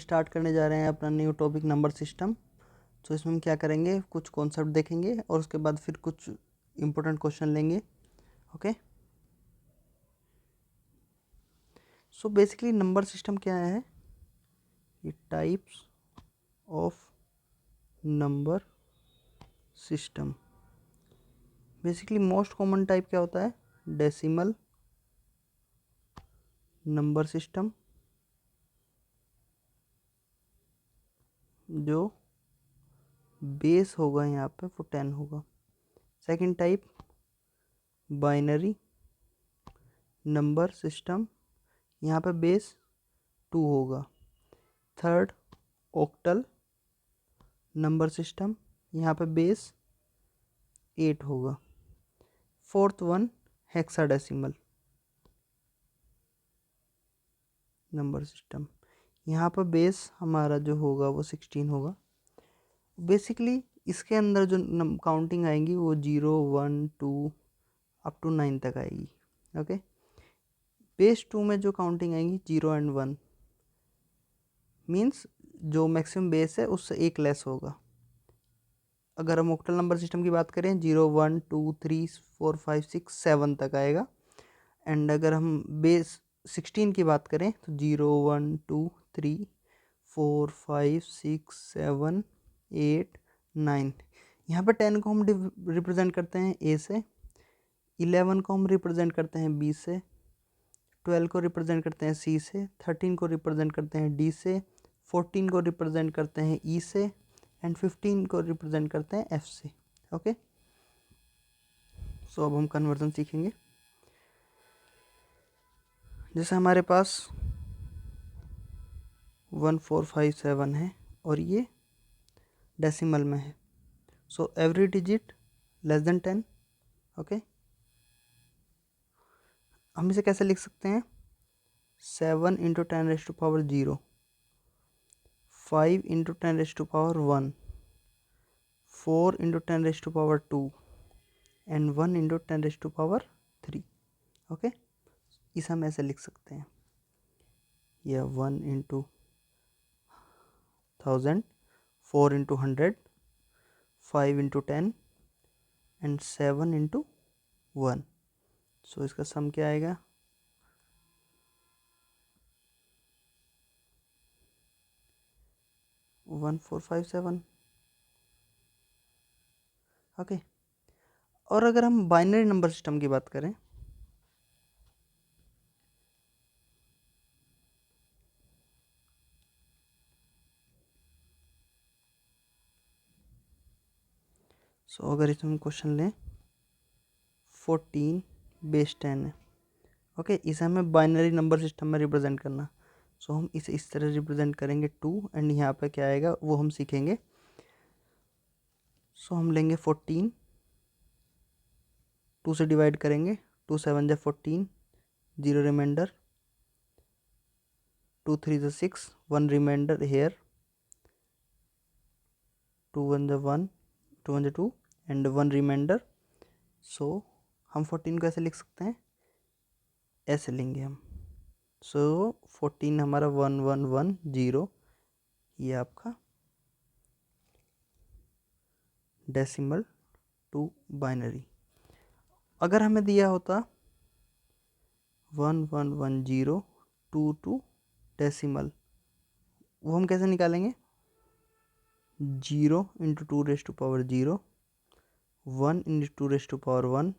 Start करने जा रहे हैं अपना न्यू टॉपिक नंबर सिस्टम। तो इसमें हम क्या करेंगे, कुछ कॉन्सेप्ट देखेंगे और उसके बाद फिर कुछ इम्पोर्टेंट क्वेश्चन लेंगे। Okay, so basically number system क्या है, ये types of number system. Basically most common type क्या होता है, डेसिमल नंबर सिस्टम, जो बेस होगा यहाँ पे वो 10 होगा। Second type binary number system, यहाँ पे बेस 2 होगा। थर्ड ऑक्टल नंबर सिस्टम, यहाँ पे बेस 8 होगा। Fourth one hexadecimal number system, यहाँ पर बेस हमारा जो होगा वो 16 होगा। बेसिकली इसके अंदर जो काउंटिंग आएंगी वो 0 1 2 अप टू 9 तक आएगी। ओके, बेस 2 में जो काउंटिंग आएंगी 0 एंड 1 मीन्स जो मैक्सिमम बेस है उससे एक लेस होगा। अगर हम ऑक्टल नंबर सिस्टम की बात करें 0 1 2 3 4 5 6 7 तक आएगा। एंड अगर हम बेस 16 की बात करें तो 0 1 2 3 4 5 6 7 8 9। यहाँ पर 10 को हम रिप्रेजेंट करते हैं ए से, 11 को हम रिप्रेजेंट करते हैं बी से, 12 को रिप्रेजेंट करते हैं सी से, 13 को रिप्रेजेंट करते हैं डी से, 14 को रिप्रेजेंट करते हैं ई से एंड 15 को रिप्रेजेंट करते हैं एफ से। ओके, सो अब हम कन्वर्जन सीखेंगे। जैसे हमारे पास 1457 है और ये डेसिमल में है, so every digit less than 10। Okay, हम इसे कैसे लिख सकते हैं, 7 into 10⁻�0, 5 into 10⁻1, 4 into 10⁻2 and 1 into 10⁻3। Okay, इसे हम ऐसे लिख सकते हैं, यह 1 into 1000, 4 into 100, 5 into 10 and 7 into 1। सो इसका सम क्या आएगा, 1457। ओके, और अगर हम बाइनरी नंबर सिस्टम की बात करें सो अगर इसमें हम क्वेश्चन लें 14 बेस 10 है। ओके, इसे हमें बाइनरी नंबर सिस्टम में रिप्रेजेंट करना, सो हम इसे इस तरह रिप्रेजेंट करेंगे 2 एंड यहाँ पे क्या आएगा वो हम सीखेंगे। सो हम लेंगे 14, 2 से डिवाइड करेंगे, 2 7 जा 14, 0 रिमाइंडर, 2 3 जा 6, 1 रिमाइंडर हेयर, 2 1 जा 1, 2 1 जा 2 एंड 1 रिमाइंडर। सो हम 14 को ऐसे लिख सकते हैं, ऐसे लेंगे हम। सो 14 हमारा 1 1 1 0, ये आपका डेसिमल टू बाइनरी। अगर हमें दिया होता 1 1 1 0 2 2 डेसिमल, वो हम कैसे निकालेंगे, 0 into 2⁻0, 1 into 2⁻1,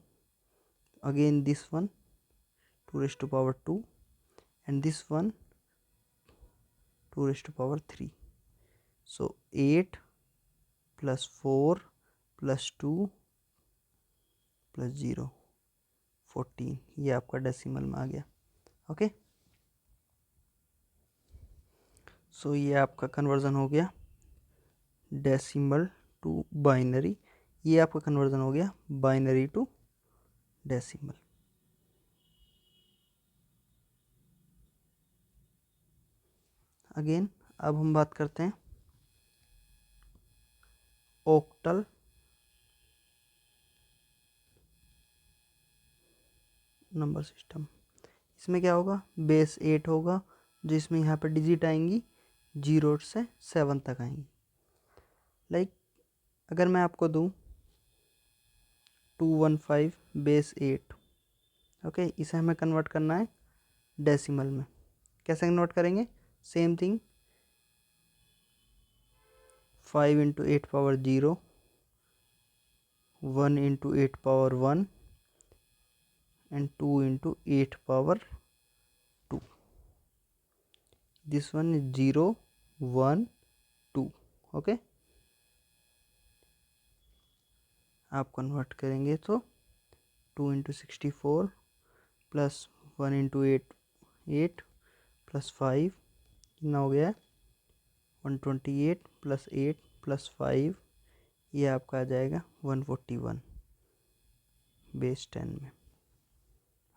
again this one 2⁻2 and this one 2⁻3। So 8 plus 4 plus 2 plus 0 14, ये आपका डेसिमल में आ गया। ओके, सो ये आपका कन्वर्जन हो गया डेसिमल टू बाइनरी, ये आपका कन्वर्जन हो गया बाइनरी टू डेसिमल। अगेन अब हम बात करते हैं ऑक्टल नंबर सिस्टम। इसमें क्या होगा, बेस 8 होगा, जिसमें यहाँ पर डिजिट आएंगी 0 से 7 तक आएंगी। लाइक अगर मैं आपको दूं 215 बेस 8, ओके, इसे हमें कन्वर्ट करना है डेसिमल में। कैसे कन्वर्ट करेंगे? Same thing, 5 into 8 power 0, 1 into 8 power 1 and 2 into 8 power 2. This one is 0 1 2, okay. आप कन्वर्ट करेंगे तो 2 इंटू 64 प्लस 1 इंटू 8 8 प्लस 5 कितना हो गया है? 128 प्लस 8 प्लस 5, ये आपका आ जाएगा 141 बेस 10 में,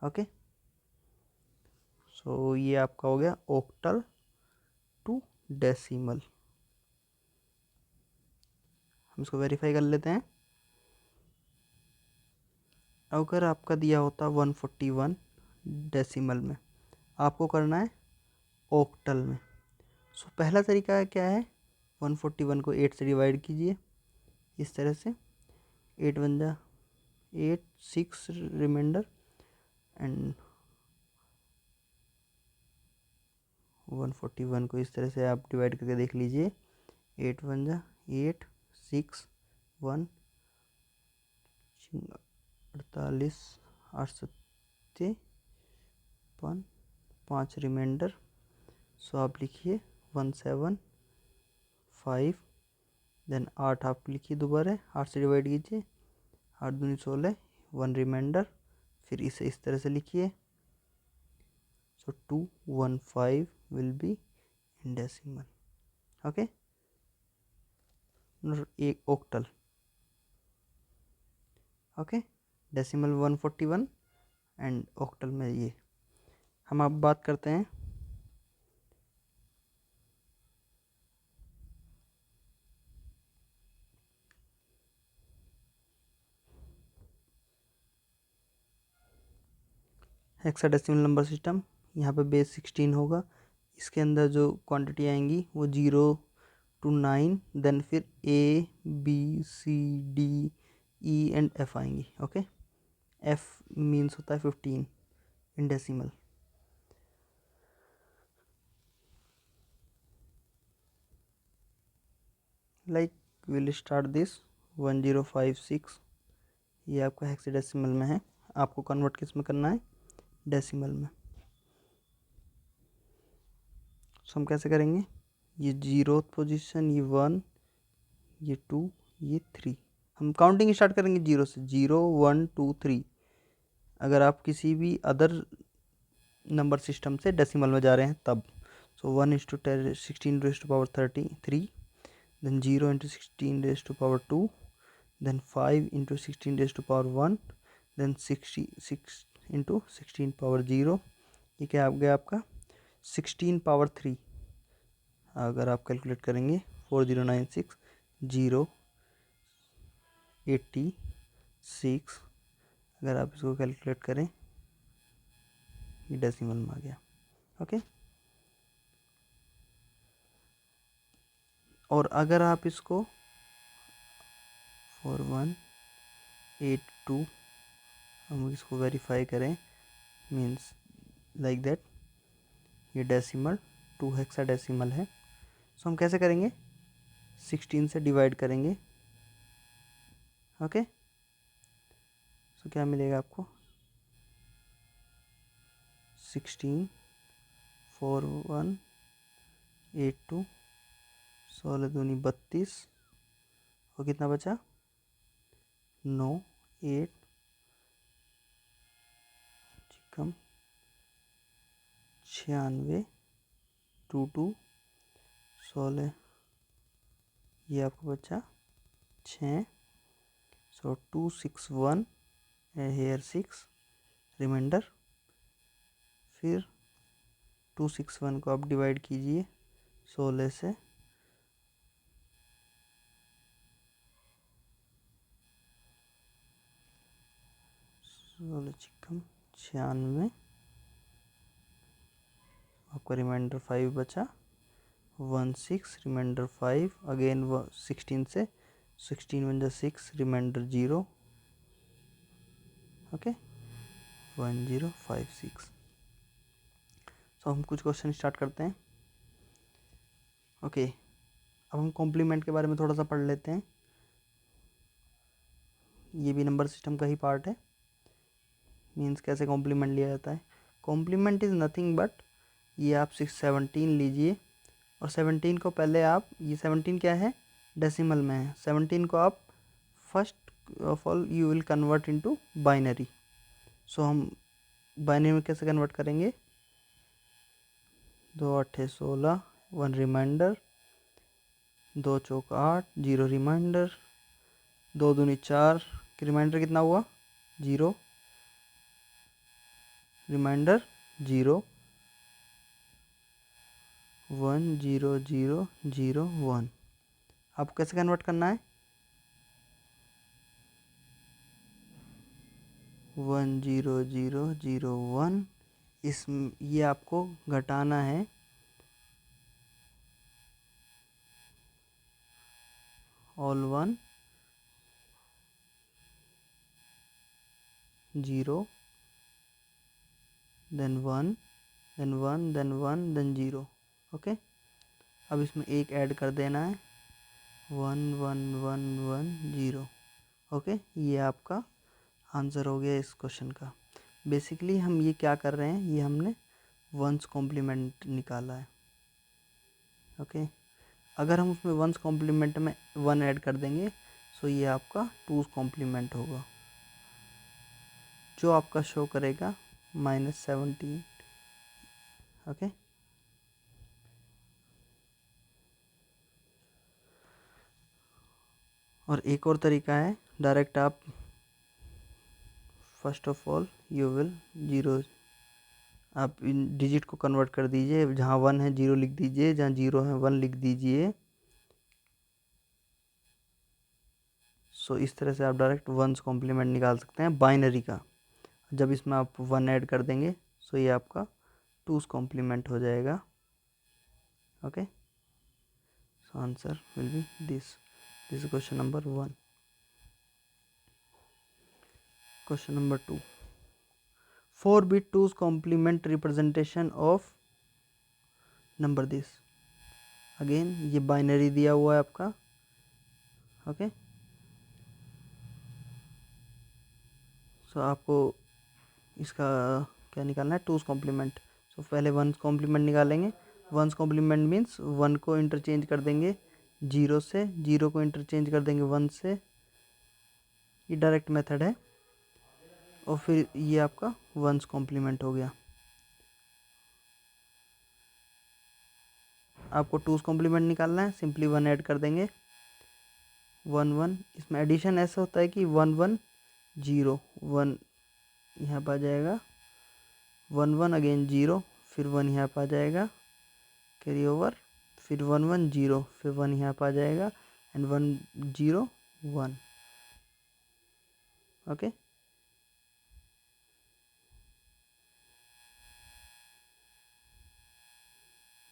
ओके। सो ये आपका हो गया ऑक्टल टू डेसिमल। हम इसको वेरीफाई कर लेते हैं। अगर आपका दिया होता 141 डेसिमल में, आपको करना है ऑक्टल में। सो पहला तरीका क्या है? 141 को 8 से डिवाइड कीजिए इस तरह से, 8 बन जा 8 6 रिमाइंडर एंड 141 को इस तरह से आप डिवाइड करके देख लीजिए, 8 बन जा 8 6 1 48 8 सत्ते 5 रिमाइंडर। सो आप लिखिए 175, देन 8 आप लिखिए दोबारा, 8 से डिवाइड कीजिए, 8 दूनी 16, 1 रिमाइंडर, फिर इसे इस तरह से लिखिए। So 215 will be in decimal, okay. एक octal, okay. Decimal 141 and octal में ये। हम अब बात करते हैं हेक्साडेसिमल नंबर सिस्टम। यहाँ पे बेस 16 होगा, इसके अंदर जो क्वांटिटी आएंगी वो 0 to 9, देन फिर A B C D E and F आएंगी, ओके। F मीन्स होता है 15 in decimal. Like will start this 1056, ये आपका हेक्साडेसिमल में है, आपको कन्वर्ट किस में करना है? डेसिमल में। सो हम कैसे करेंगे? ये 0th पोजीशन, ये 1, ये 2, ये 3। हम काउंटिंग स्टार्ट करेंगे 0 से, 0 1 2 3। अगर आप किसी भी अदर नंबर सिस्टम से डेसिमल में जा रहे हैं तब। So 1 into 16 raise to power 33, then 0 into 16 raise to power 2, then 5 into 16 raise to power 1, then 66 into 16 power 0। ये क्या आ गया आपका? 16 पावर 3। अगर आप कैलकुलेट करेंगे 4096 0 86, अगर आप इसको कैलकुलेट करें ये डेसिमल में आ गया, ओके। और अगर आप इसको 4182 हम इसको वेरीफाई करें, मीन्स लाइक दैट ये डेसिमल 2 हेक्साडेसिमल है। सो हम कैसे करेंगे? 16 से डिवाइड करेंगे, ओके। सो क्या मिलेगा आपको? 16 4182, 16 दूनी 32, और कितना बचा? 9 8 कम 96 2 2 16, ये आपको बचा 6। सो 261 हेयर 6 रिमाइंडर, फिर 261 को आप डिवाइड कीजिए 16 से, 16 चिकम 96, आपका रिमाइंडर 5 बचा, 1 6 रिमाइंडर 5 अगेन 16 से 16 1 जा 6 रिमाइंडर 0 ओके 1056। सो हम कुछ क्वेश्चन स्टार्ट करते हैं। ओके अब हम कॉम्प्लीमेंट के बारे में थोड़ा सा पढ़ लेते हैं। ये भी नंबर सिस्टम का ही पार्ट है। मीन्स कैसे कॉम्प्लीमेंट लिया जाता है। कॉम्प्लीमेंट इज़ नथिंग बट ये आप 17 लीजिए और 17 को पहले आप, ये 17 क्या है, डेसिमल में है। 17 को आप first of all you will convert into binary. So हम बाइनरी में कैसे कन्वर्ट करेंगे, 2 8 16 1 रिमाइंडर, 2 चौक 8 0 रिमाइंडर, 2 दूनी 4 रिमाइंडर कितना हुआ 0 रिमाइंडर 0 1 0 0 0 1। आपको कैसे कन्वर्ट करना है, 1 0 0 0 1। इस ये आपको घटाना है all 1 0 then 1 then 1 then 1 then 0। Okay अब इसमें एक ऐड कर देना है 1 1 1 1 0। ओके ये आपका आंसर हो गया इस क्वेश्चन का। बेसिकली हम ये क्या कर रहे हैं, ये हमने वंस कॉम्प्लीमेंट निकाला है। ओके अगर हम उसमें वंस कॉम्प्लीमेंट में 1 ऐड कर देंगे सो ये आपका टूस कॉम्प्लीमेंट होगा, जो आपका शो करेगा -17। ओके और एक और तरीका है, डायरेक्ट आप first of all you will zero, आप इन डिजिट को कन्वर्ट कर दीजिए, जहाँ 1 है 0 लिख दीजिए, जहाँ 0 है 1 लिख दीजिए। सो इस तरह से आप डायरेक्ट वंस कॉम्प्लीमेंट निकाल सकते हैं बाइनरी का। जब इसमें आप 1 ऐड कर देंगे सो ये आपका टूस कॉम्प्लीमेंट हो जाएगा। Okay so answer will be this question number 1। Question number 2, 4-bit two's complement representation of number this. Again ये बाइनरी दिया हुआ है आपका। ओके सो आपको इसका क्या निकालना है, टूस कॉम्प्लीमेंट। सो पहले वंस कॉम्प्लीमेंट निकालेंगे। वंस कॉम्प्लीमेंट मीन्स 1 को इंटरचेंज कर देंगे 0 से, 0 को इंटरचेंज कर देंगे 1 से। ये डायरेक्ट मेथड है और फिर ये आपका वंस कॉम्प्लीमेंट हो गया। आपको टूस कॉम्प्लीमेंट निकालना है, सिंपली 1 ऐड कर देंगे 1 1। इसमें एडिशन ऐसा होता है कि 1 1 0 1 यहाँ पर आ जाएगा, 1 1 अगेन 0 फिर 1 यहाँ पर आ जाएगा कैरी ओवर, फिर 1 1 0 फिर 1 यहाँ पर आ जाएगा एंड 1 0 1। ओके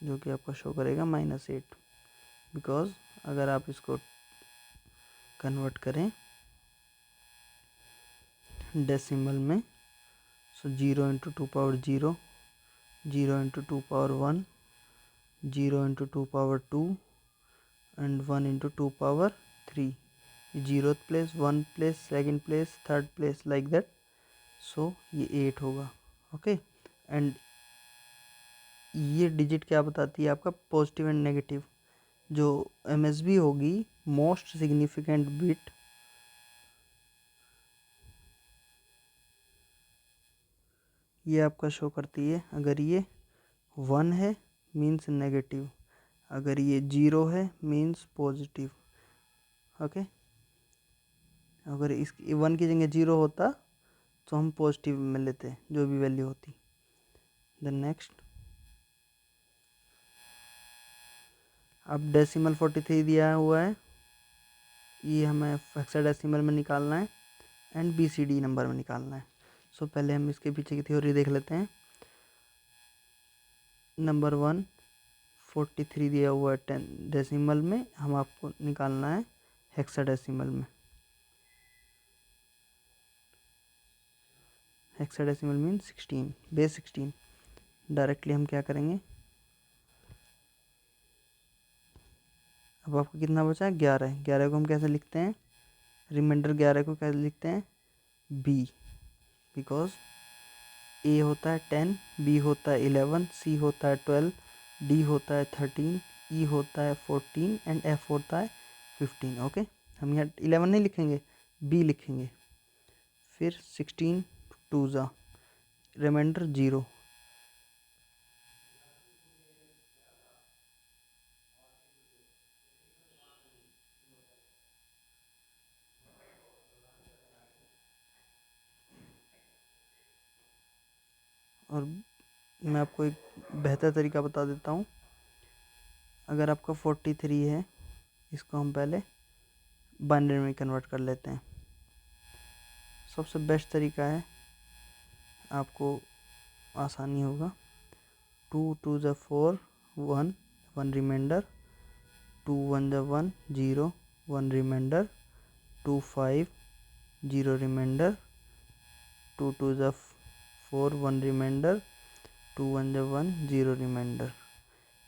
जो कि आपका शो करेगा -8। बिकॉज अगर आप इसको कन्वर्ट करें डेसिमल में so 0 into 2 power 0, 0 into 2 power 1, 0 into 2 power 2 and 1 into 2 power 3। 0th place, 1 place, second place, third place like that. So ये 8 होगा। ओके एंड ये डिजिट क्या बताती है आपका, पॉजिटिव एंड नेगेटिव। जो एमएसबी होगी मोस्ट सिग्निफिकेंट बिट, ये आपका शो करती है। अगर ये 1 है मीन्स नेगेटिव, अगर ये 0 है मीन्स पॉजिटिव। ओके अगर इस 1 की जगह 0 होता तो हम पॉजिटिव में लेते जो भी वैल्यू होती। देन नेक्स्ट अब डेसिमल 43 दिया हुआ है, ये हमें हेक्साडेसिमल में निकालना है एंड बीसीडी नंबर में निकालना है। सो पहले हम इसके पीछे की थ्योरी देख लेते हैं। नंबर 1 43 दिया हुआ है 10 डेसिमल में, हम आपको निकालना है हेक्साडेसिमल में। Hexadecimal mean 16, base 16। डायरेक्टली हम क्या करेंगे, अब आपको कितना बचा है 11। 11 को हम कैसे लिखते हैं, रिमाइंडर 11 को कैसे लिखते हैं, बी, बिकॉज ए होता है 10, बी होता है 11, सी होता है 12, डी होता है 13, ई होता है 14 एंड एफ होता है 15। ओके, हम यहाँ 11 नहीं लिखेंगे, बी लिखेंगे। फिर 16 टू ज़ा, रिमाइंडर 0। और मैं आपको एक बेहतर तरीका बता देता हूँ। अगर आपका 43 है, इसको हम पहले बाइनरी में कन्वर्ट कर लेते हैं। सबसे बेस्ट तरीका है, आपको आसानी होगा। 2 टू ज़ा 4, 1 1 रिमाइंडर, 2 1 ज़ा 1 0 1 रिमाइंडर, 2 5 0 रिमाइंडर, 2 टू ज़ा 4 1 रिमाइंडर, 2 1 ज़ा 1 0 रिमाइंडर।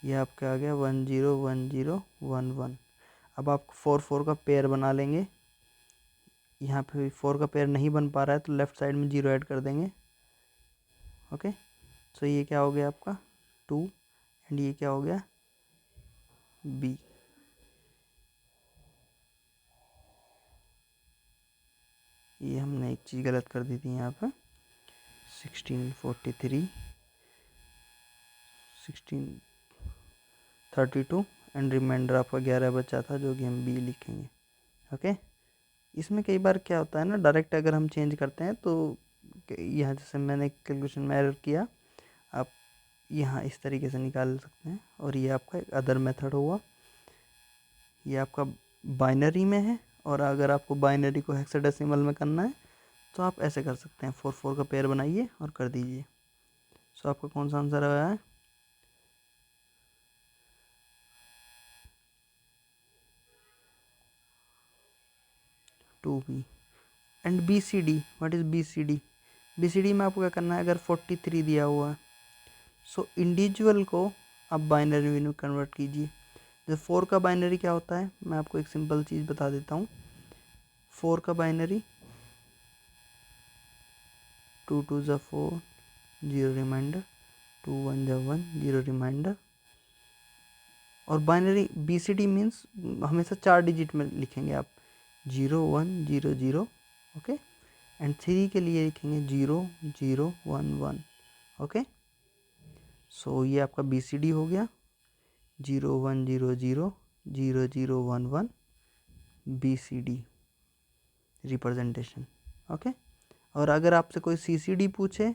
ये आपका आ गया 1 0 1 0 1 1। अब आप 4 4 का पेयर बना लेंगे। यहाँ पे 4 का पेयर नहीं बन पा रहा है तो लेफ़्ट साइड में 0 ऐड कर देंगे। ओके, सो ये क्या हो गया आपका 2, एंड ये क्या हो गया बी। ये हमने एक चीज़ गलत कर दी थी यहाँ पर, 16 43 16 32 एंड रिमाइंडर आपका 11 बचा था, जो कि हम बी लिखेंगे। ओके, इसमें कई बार क्या होता है ना, डायरेक्ट अगर हम चेंज करते हैं तो यहाँ जैसे मैंने कैलकुलेशन में एरर किया, आप यहाँ इस तरीके से निकाल सकते हैं। और ये आपका एक अदर मेथड हुआ, ये आपका बाइनरी में है। और अगर आपको बाइनरी को हेक्साडेसिमल में करना है तो आप ऐसे कर सकते हैं, 4 4 का पेयर बनाइए और कर दीजिए। सो आपका कौन सा आंसर आया है, 2B। And BCD, what is BCD? BCD में आपको क्या करना है, अगर 43 दिया हुआ है, सो इंडिविजुअल को आप बाइनरी में कन्वर्ट कीजिए। जैसे 4 का बाइनरी क्या होता है, मैं आपको एक सिंपल चीज़ बता देता हूँ। 4 का बाइनरी 2 2 ज़ा 4 0 रिमाइंडर, 2 1 ज़ा 1 0 रिमाइंडर। और बाइनरी BCD मीन्स हमेशा 4 डिजिट में लिखेंगे आप, 0 1 0 0। ओके, एंड 3 के लिए लिखेंगे 0 0 1 1। ओके, सो ये आपका BCD हो गया, 0 1 0 0 0 0 1 1 BCD रिप्रेजेंटेशन। ओके, और अगर आपसे कोई CCD पूछे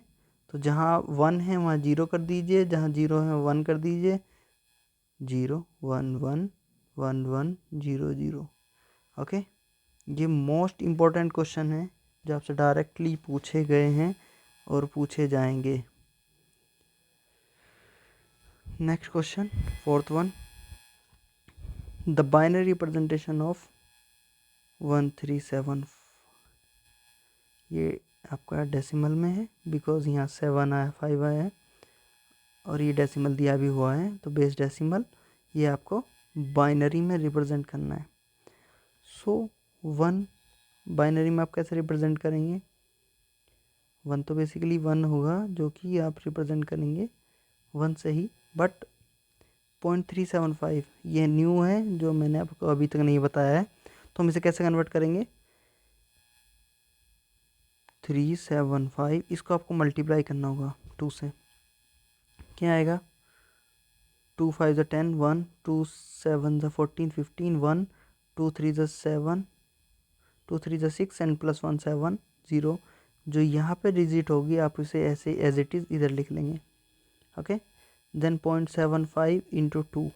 तो जहाँ 1 है वहाँ 0 कर दीजिए, जहाँ 0 है 1 कर दीजिए, 0 1 1 1 1 0 0। ओके, ये मोस्ट इम्पोर्टेंट क्वेश्चन है जो आपसे डायरेक्टली पूछे गए हैं और पूछे जाएंगे। Next question, fourth one, the binary representation of 137। ये आपका डेसिमल में है, बिकॉज यहाँ 7 आया 5 आया है और ये डेसिमल दिया भी हुआ है, तो बेस डेसिमल ये आपको बाइनरी में रिप्रेजेंट करना है। सो 1 बाइनरी में आप कैसे रिप्रेजेंट करेंगे, 1 तो बेसिकली 1 होगा जो कि आप रिप्रेजेंट करेंगे 1 से ही, बट 0.375 ये न्यू है जो मैंने आपको अभी तक नहीं बताया है, तो हम इसे कैसे कन्वर्ट करेंगे, 375, इसको आपको मल्टीप्लाई करना होगा 2 से। क्या आएगा, 2 5 ज़ा 10 1, 2 7 ज़ा 14 15 1, 2 3 ज़ा 7, 2 3 ज़ा 6 एंड प्लस 1 7 0। जो यहाँ पे डिजिट होगी आप इसे ऐसे एज इट इज़ इधर लिख लेंगे। ओके, देन 0.75 इंटू 2,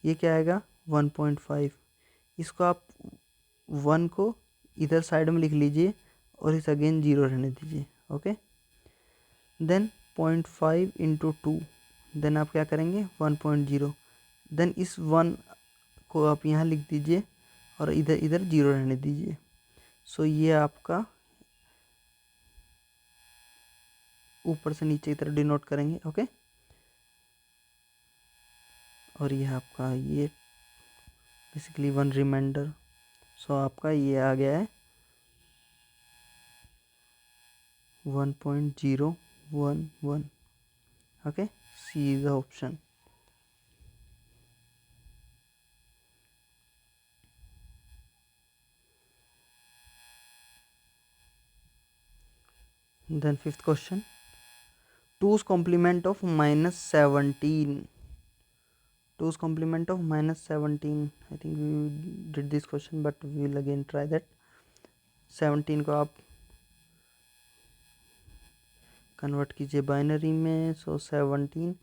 ये क्या आएगा 1.5। इसको आप 1 को इधर साइड में लिख लीजिए और इस अगेन 0 रहने दीजिए। ओके, देन 0.5 इंटू 2, देन आप क्या करेंगे 1.0। देन इस 1 को आप यहाँ लिख दीजिए और इधर इधर 0 रहने दीजिए। सो ये आपका ऊपर से नीचे की तरफ डिनोट करेंगे, ओके। और ये आपका ये बेसिकली 1 रिमाइंडर। सो आपका ये आ गया है 1.011, okay. C is the option. Then fifth question, 2's complement of -17. 2's complement of -17, I think we did this question but we will again try that। 17 को आप कन्वर्ट कीजिए बाइनरी में। सो 17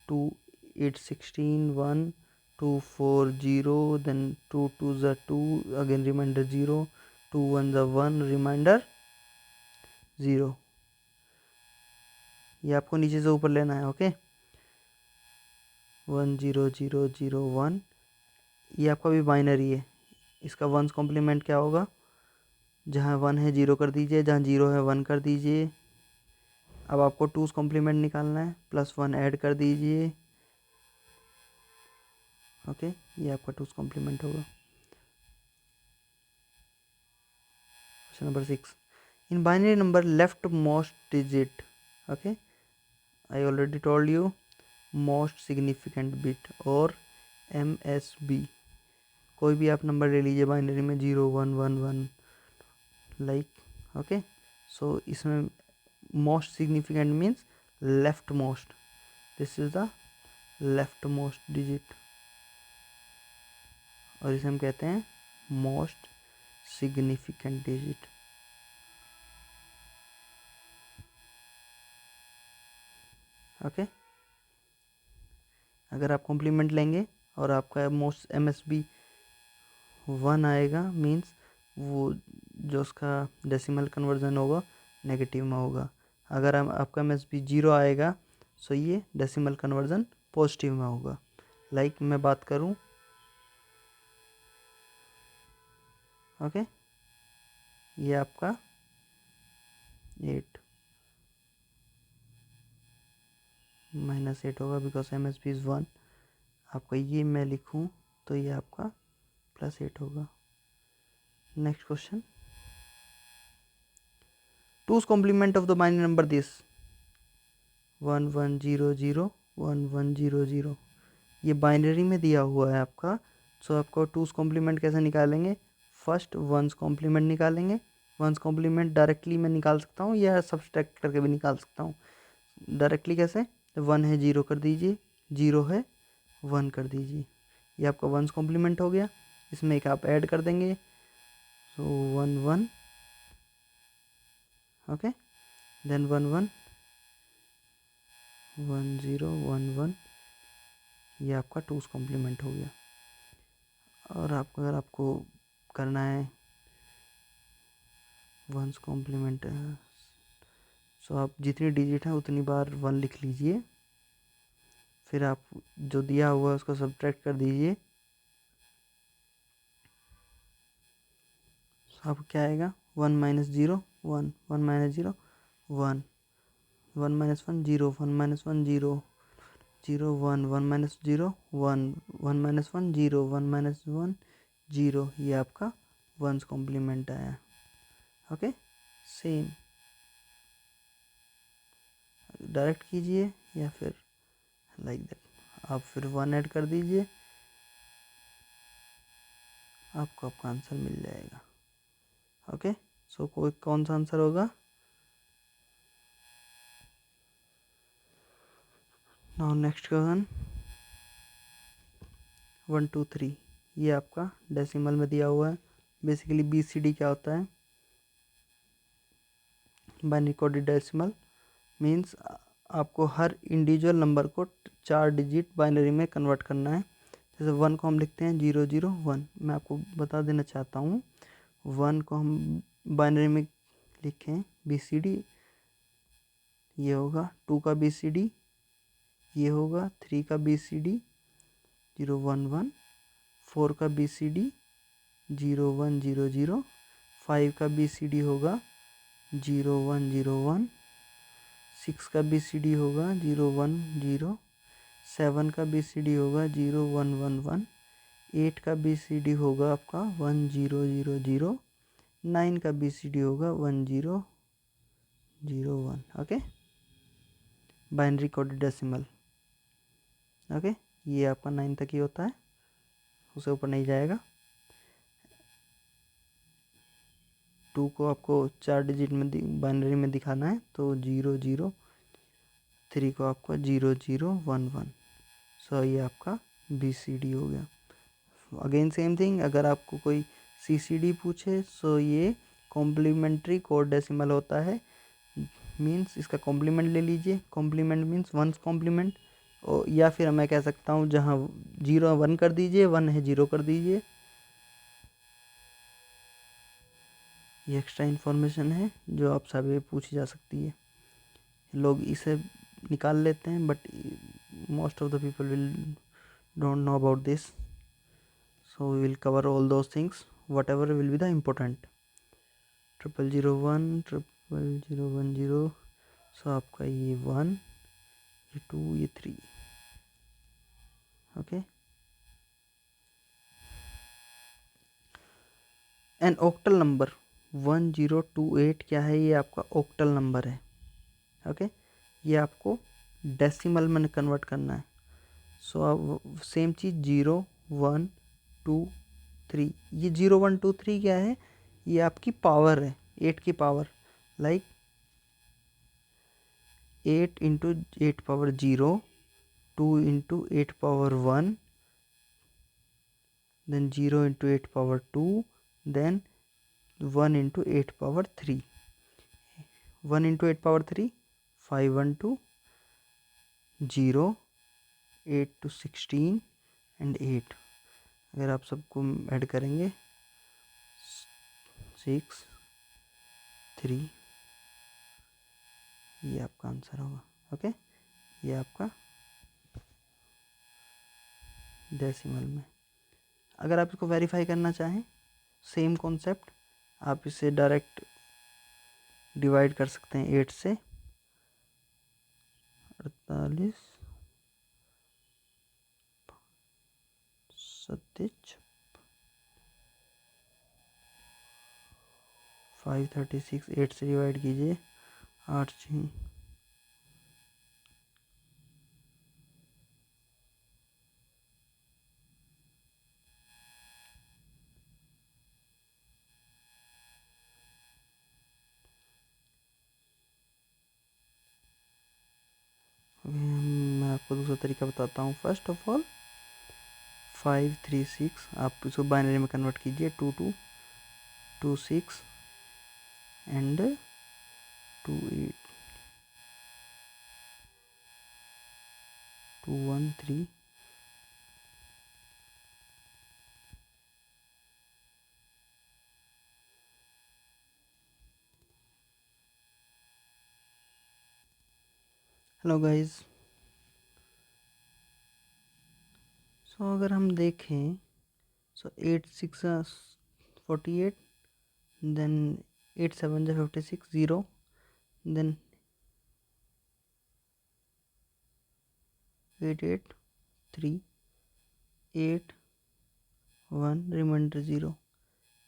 2 8 16 1 2 4 0, देन 2 2 ज़ा 2, again reminder 0, 2 1 ज़ा 1, reminder 0। ये आपको नीचे से ऊपर लेना है, ओके। 1 0 0 0 1, ये आपका भी बाइनरी है। इसका 1's कॉम्प्लीमेंट क्या होगा? जहाँ 1 है 0 कर दीजिए, जहाँ 0 है 1 कर दीजिए। अब आपको 2's कॉम्प्लीमेंट निकालना है, +1 ऐड कर दीजिए, ओके। ये आपका 2's कॉम्प्लीमेंट होगा। Question number 6, in binary number left most digit, okay, I already told you most significant bit और MSB। कोई भी आप नंबर ले लीजिए बाइनरी में, 0 1 1 1 लाइक, ओके। सो इसमें most significant means left most, this is the left most digit और इसे हम कहते हैं मोस्ट सिग्निफिकेंट डिजिट, ओके। अगर आप कॉम्प्लीमेंट लेंगे और आपका मोस्ट MSB 1 आएगा, मीन्स वो जो उसका डेसिमल कन्वर्जन होगा नेगेटिव में होगा। अगर आपका MSB 0 आएगा सो ये डेसिमल कन्वर्जन पॉजिटिव में होगा। लाइक मैं बात करूं, ओके, ये आपका 8 -8 होगा बिकॉज MSB इज़ 1। आपका ये मैं लिखूं तो ये आपका +8 होगा। Next question, 2's complement of the binary number this 1 1 0 0 1 1 0 0, ये बाइनरी में दिया हुआ है आपका। सो आपको 2's कॉम्प्लीमेंट कैसे निकालेंगे? फर्स्ट 1's कॉम्प्लीमेंट निकालेंगे। 1's कॉम्प्लीमेंट डायरेक्टली मैं निकाल सकता हूँ या सब्सट्रैक्ट करके भी निकाल सकता हूँ। डायरेक्टली कैसे? 1 है 0 कर दीजिए, 0 है 1 कर दीजिए, ये आपका 1's कॉम्प्लीमेंट हो गया। इसमें एक आप ऐड कर देंगे, सो 1 1, ओके, देन 1 1 1 0 1 1, ये आपका 2's कॉम्प्लीमेंट हो गया। और आपको अगर आपको करना है 1's कॉम्प्लीमेंट, सो आप जितनी डिजिट है उतनी बार 1 लिख लीजिए, फिर आप जो दिया हुआ है उसको सब्ट्रैक्ट कर दीजिए। सो आप क्या आएगा? 1 - 0 1, 1 - 0 1, 1 - 1 0, 1 - 1 0 0 1, 1 - 0 1, 1 - 1 0, 1 - 1 0, ये आपका 1's कॉम्प्लीमेंट आया, ओके। सेम डायरेक्ट कीजिए या फिर लाइक दैट आप फिर 1 ऐड कर दीजिए, आपको आपका आंसर मिल जाएगा, ओके। सो कोई कौन सा आंसर होगा? नाउ नेक्स्ट क्वेश्चन 1 2 3, ये आपका डेसिमल में दिया हुआ है। बेसिकली BCD क्या होता है? बाइनरी कोडेड डेसिमल मीन्स आपको हर इंडिविजुअल नंबर को 4 डिजिट बाइनरी में कन्वर्ट करना है। जैसे 1 को हम लिखते हैं 0 0 1, मैं आपको बता देना चाहता हूँ 1 को हम बाइनरी में लिखें BCD, ये होगा 2 का BCD, ये होगा 3 का BCD, 011, 4 का BCD 0100, 5 का BCD होगा 0101, 6 का BCD होगा 010, 7 का BCD होगा 0111, 8 का BCD होगा आपका 1000, 9 का BCD होगा 1001। Okay, binary coded decimal. Okay, ये आपका 9 तक ही होता है, उसे ऊपर नहीं जाएगा। 2 को आपको 4 डिजिट में बाइनरी में दिखाना है तो 003 को आपका 0011। सो ये आपका BCD हो गया। अगेन सेम थिंग, अगर आपको कोई CCD पूछे सो ये कॉम्प्लीमेंट्री कोड डेसिमल होता है। मीन्स इसका कॉम्प्लीमेंट ले लीजिए, कॉम्प्लीमेंट मीन्स 1's कॉम्प्लीमेंट, और या फिर मैं कह सकता हूँ जहाँ 0 1 कर दीजिए, 1 है 0 कर दीजिए। ये एक्स्ट्रा इन्फॉर्मेशन है जो आप सभी पूछी जा सकती है, लोग इसे निकाल लेते हैं but most of the people will don't know about this. So we will cover all those things whatever will be the important. 0001, 0010, so आपका ये 1, ये 2, ये 3। ओके, एन ऑक्टल नंबर 1028 क्या है? ये आपका ऑक्टल नंबर है। ओके, ये आपको डेसिमल में कन्वर्ट करना है। सो अब सेम चीज़ 0 1 2 3, ये 0 1 2 3 क्या है? ये आपकी पावर है, 8 की power. Like 8 into 8 power 0, 2 into 8 power 1, then 0 into 8 power 2, then 1 into 8 power 3। 1 into 8 power 3, 5 1 2 0, 8 to 16 and 8। अगर आप सबको ऐड करेंगे 6 3, ये आपका आंसर होगा। ओके, ये आपका डेसिमल में। अगर आप इसको वेरीफाई करना चाहें, सेम कॉन्सेप्ट, आप इसे डायरेक्ट डिवाइड कर सकते हैं 8 से। 48 37 536, 8 से डिवाइड कीजिए, 8 6 मैं आपको दूसरा तरीका बताता हूँ। फर्स्ट ऑफ ऑल 536 आप इसको बाइनरी में कन्वर्ट कीजिए, 2 2 2 6 एंड 2 8 2 1 3। हेलो गाइस, सो अगर हम देखें, सो 8 6 48, देन 8 7 56 0, देन 8 8 3 8 1 रिमाइंडर 0।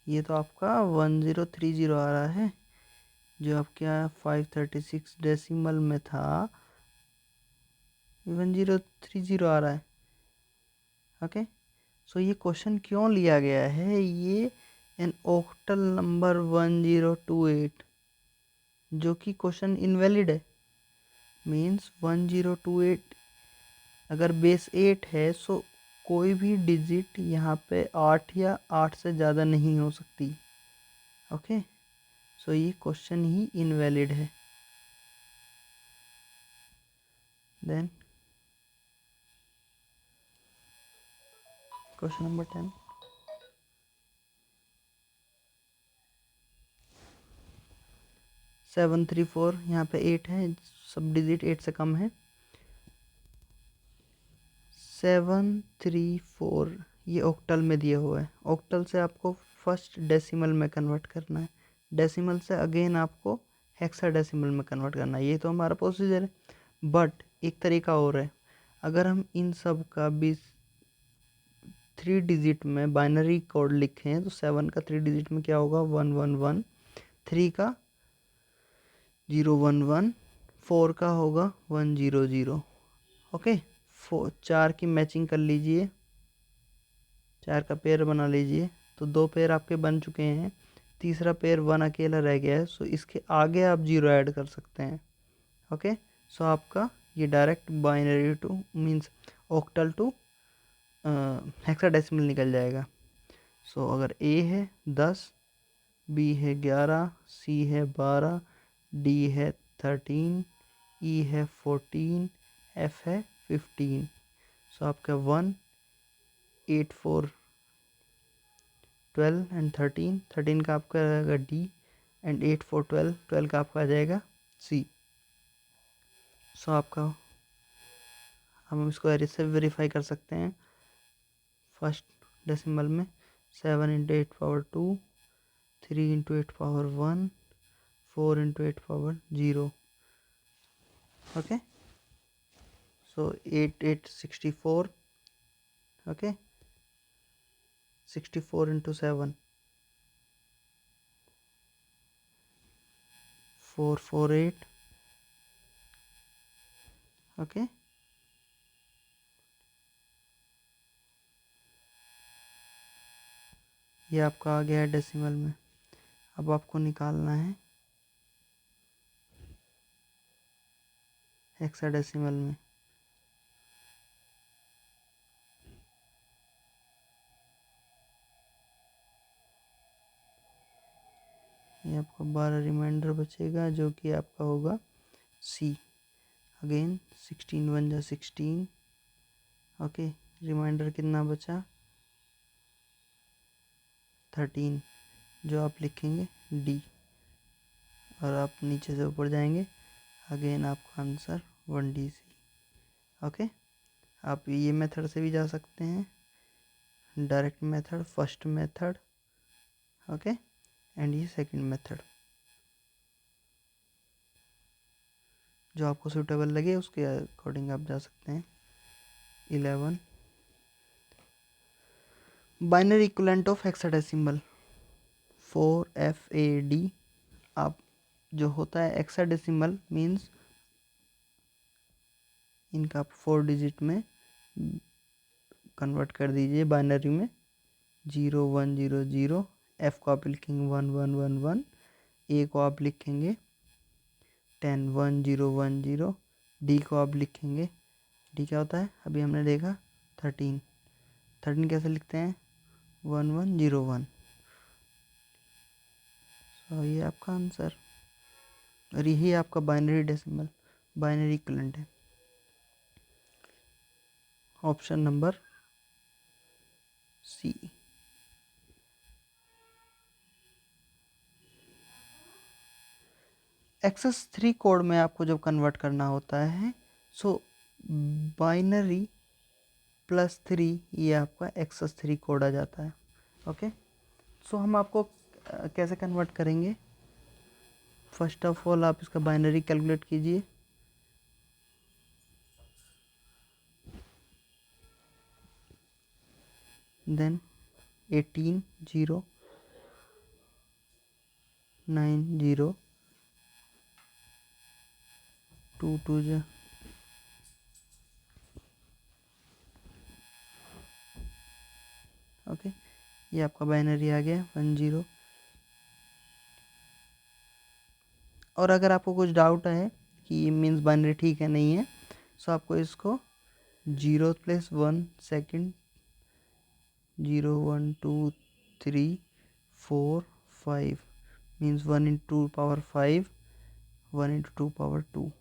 ये तो आपका 1030 आ रहा है, जो आपके 536 डेसिमल में था 1030 आ रहा है। ओके, सो ये क्वेश्चन क्यों लिया गया है? ये एन ऑक्टल नंबर 1028, जो कि क्वेश्चन इनवैलिड है। मीन्स 1028 अगर बेस 8 है, सो कोई भी डिजिट यहाँ पे 8 या 8 से ज़्यादा नहीं हो सकती। ओके, सो ये क्वेश्चन ही इनवैलिड है। देन क्वेश्चन नंबर 10, 734, यहाँ पे 8 है, सब डिजिट 8 से कम है। 734 ये ऑक्टल में दिया हुआ है। ऑक्टल से आपको फर्स्ट डेसिमल में कन्वर्ट करना है, डेसिमल से अगेन आपको हेक्साडेसिमल में कन्वर्ट करना है। ये तो हमारा प्रोसीजर है, बट एक तरीका और है। अगर हम इन सब का भी 3 डिजिट में बाइनरी कोड लिखें तो 7 का 3 डिजिट में क्या होगा, 111, 3 का 011, 4 का होगा 100। ओके, 4 की मैचिंग कर लीजिए, 4 का पेयर बना लीजिए। तो 2 पेयर आपके बन चुके हैं, तीसरा पेयर 1 अकेला रह गया है। सो इसके आगे आप 0 ऐड कर सकते हैं। ओके, सो आपका ये direct binary to means octal to hexadecimal निकल जाएगा। सो अगर ए है 10, बी है 11, सी है 12, डी है 13, ई है 14, एफ है 15। सो आपका 1, 8, 4, 12 एंड 13, 13 का आपका रहेगा डी एंड 8, 4, 12, 12 का आपका आ जाएगा सी। सो आपका हम इसको एरे से वेरीफाई कर सकते हैं। फर्स्ट डेसिमल में 7 into 8 power 2, 3 into 8 power 1, 4 into 8 power 0। Okay, so 8, 8, 64। Okay, 64 into 7, 4, 4, 8। Okay, ये आपका आ गया है डेसिमल में। अब आपको निकालना है हेक्साडेसिमल में। ये आपका 12 रिमाइंडर बचेगा जो कि आपका होगा सी। अगेन 16 1 जा 16। ओके, रिमाइंडर कितना बचा, 13, जो आप लिखेंगे डी। और आप नीचे से ऊपर जाएंगे, अगेन आपका आंसर 1DC। ओके, आप ये मेथड से भी जा सकते हैं, direct method, first method. Okay, and ये सेकंड मेथड, जो आपको सूटेबल लगे उसके अकॉर्डिंग आप जा सकते हैं। 11 binary equivalent of hexadecimal 4FAD। आप जो होता है हेक्साडेसिमल मीन्स इनका आप 4 डिजिट में कन्वर्ट कर दीजिए बाइनरी में, 0 1 0 0। एफ को आप लिखेंगे 1 1 1 1। ए को आप लिखेंगे 10 1 0 1 0। डी को आप लिखेंगे, डी क्या होता है अभी हमने देखा, 13। 13 कैसे लिखते हैं, 1 1 0 1। तो ये आपका आंसर, और यही आपका बाइनरी डेसिमल, बाइनरी इक्विवेलेंट है। Option number C. Excess 3 code में आपको जब कन्वर्ट करना होता है, सो बाइनरी +3 ये आपका एक्सेस 3 कोड आ जाता है। ओके, सो हम आपको कैसे कन्वर्ट करेंगे, फर्स्ट ऑफ ऑल आप इसका बाइनरी कैलकुलेट कीजिए। देन 18 0 9 0 2 2 जा। ओके, ये आपका बाइनरी आ गया 1 0। और अगर आपको कुछ डाउट है कि मीन्स बाइनरी ठीक है नहीं है, सो आपको इसको 0 + 1 सेकेंड, 0 1 2 3 4 5 मीन्स 1 × 2 पावर 5, 1 × 2 पावर 2।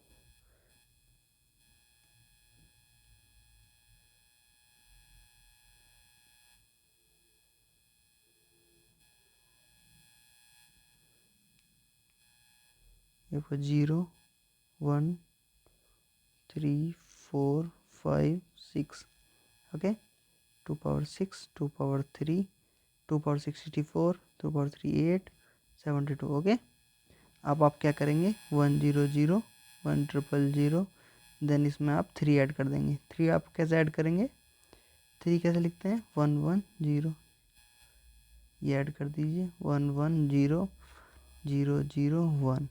ये 0 1 3 4 5 6 okay, 2 power 6, 2 power 3, 2 power 6 64, 2 power 3 8, 72। Okay, अब आप क्या करेंगे 1 0 0 1 0 0, देन इसमें आप 3 ऐड कर देंगे। 3 आप कैसे ऐड करेंगे, 3 कैसे लिखते हैं 1 1 0, ये ऐड कर दीजिए 1 1 0 0 0 1,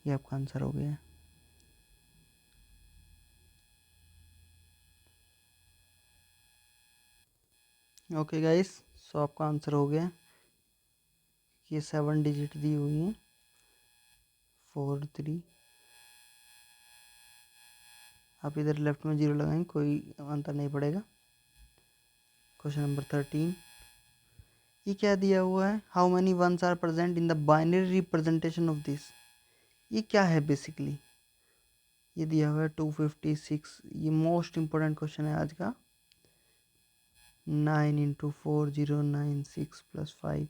ये आपका आंसर हो गया है। ओके गाइस, सो आपका आंसर हो गया। ये 7 डिजिट दी हुई है 4 3, आप इधर लेफ्ट में 0 लगाएंगे, कोई अंतर नहीं पड़ेगा। क्वेश्चन नंबर 13, ये क्या दिया हुआ है, how many ones are present in the binary representation of this. ये क्या है बेसिकली, ये दिया हुआ है 256। ये मोस्ट इम्पोर्टेंट क्वेश्चन है आज का। 9 इंटू 4 0 9 6 प्लस 5,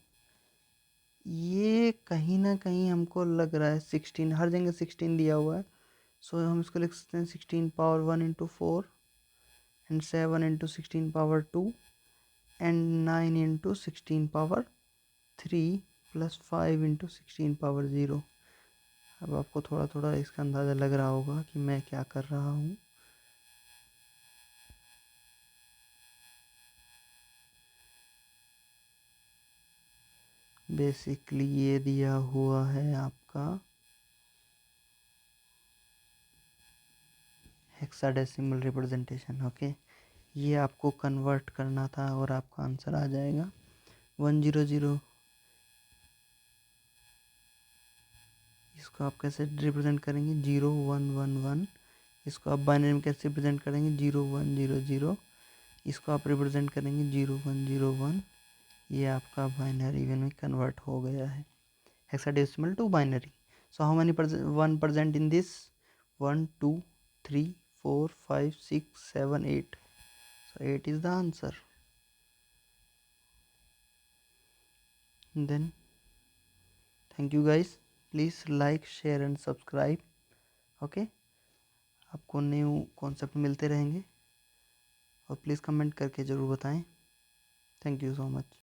ये कहीं ना कहीं हमको लग रहा है 16, हर जगह 16 दिया हुआ है। सो हम इसको लिख सकते हैं 16 power 1 into 4 and 7 into 16 power 2 and 9 into 16 power 3 plus 5 into 16 power 0। अब आपको थोड़ा थोड़ा इसका अंदाज़ा लग रहा होगा कि मैं क्या कर रहा हूँ। बेसिकली ये दिया हुआ है आपका हेक्साडेसिमल रिप्रेजेंटेशन। ओके, ये आपको कन्वर्ट करना था और आपका आंसर आ जाएगा 1 0 0। इसको आप कैसे रिप्रेजेंट करेंगे 0 1 1 1। इसको आप बाइनरी में कैसे रिप्रेजेंट करेंगे 0 1 0 0। इसको आप रिप्रेजेंट करेंगे 0 1 0 1। ये आपका बाइनरी में कन्वर्ट हो गया है hexadecimal to binary. So how many one present in this, 1 2 3 4 5 6 7 8। So 8 is the answer. Then thank you guys, please like share and subscribe. Okay, आपको न्यू कॉन्सेप्ट मिलते रहेंगे और प्लीज़ कमेंट करके ज़रूर बताएं। Thank you so much.